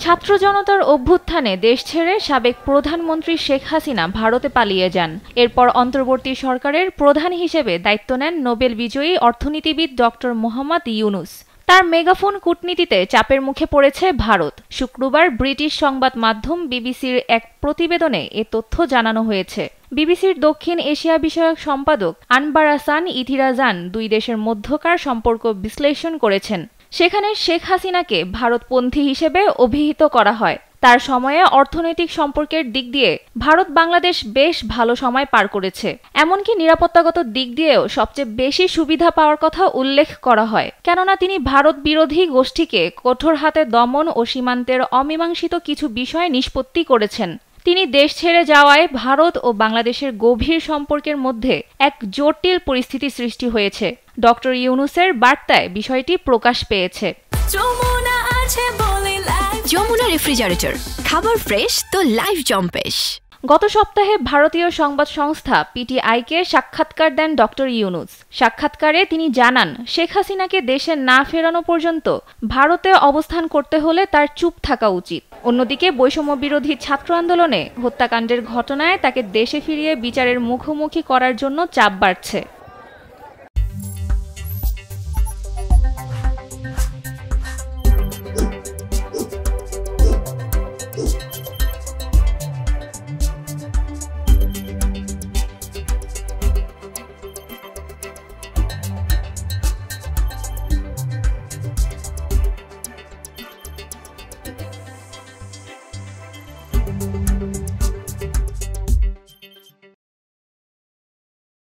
ছাত্র জনতার অভ্যুত্থানে দেশ ছেড়ে সাবেক প্রধানমন্ত্রী শেখ হাসিনা ভারতে পালিয়ে যান। এরপর অন্তর্বর্তী সরকারের প্রধান হিসেবে দায়িত্ব নেন নোবেল বিজয়ী অর্থনীতিবিদ ডক্টর মোহাম্মদ ইউনূস। তার মেগাফোন কূটনীতিতে চাপের মুখে পড়েছে ভারত। শুক্রবার ব্রিটিশ সংবাদ মাধ্যম বিবিসির এক প্রতিবেদনে এ তথ্য জানানো হয়েছে। বিবিসির দক্ষিণ এশিয়া বিষয়ক সম্পাদক আনবার আহসান ইথিরাজান দুই দেশের মধ্যকার সম্পর্ক বিশ্লেষণ করেছেন। সেখানে শেখ হাসিনাকে ভারতপন্থী হিসেবে অভিহিত করা হয়। তার সময়ে অর্থনৈতিক সম্পর্কের দিক দিয়ে ভারত বাংলাদেশ বেশ ভালো সময় পার করেছে। এমনকি নিরাপত্তাগত দিক দিয়েও সবচেয়ে বেশি সুবিধা পাওয়ার কথা উল্লেখ করা হয়, কেননা তিনি ভারত বিরোধী গোষ্ঠীকে কঠোর হাতে দমন ও সীমান্তের অমীমাংসিত কিছু বিষয় নিষ্পত্তি করেছেন। তিনি দেশ ছেড়ে যাওয়ায় ভারত ও বাংলাদেশের গভীর সম্পর্কের মধ্যে এক জটিল পরিস্থিতি সৃষ্টি হয়েছে। ডক্টর ইউনূসের বার্তায় বিষয়টি প্রকাশ পেয়েছে। যমুনা রেফ্রিজারেটর, খাবার ফ্রেশ তো লাইফ জম্পেশ। গত সপ্তাহে ভারতীয় সংবাদ সংস্থা পিটিআইকে সাক্ষাৎকার দেন ডক্টর ইউনূস। সাক্ষাৎকারে তিনি জানান, শেখ হাসিনাকে দেশে না ফেরানো পর্যন্ত ভারতে অবস্থান করতে হলে তার চুপ থাকা উচিত। অন্যদিকে বৈষম্য বিরোধী ছাত্র আন্দোলনে হত্যাকাণ্ডের ঘটনায় তাকে দেশে ফিরিয়ে বিচারের মুখোমুখি করার জন্য চাপ বাড়ছে।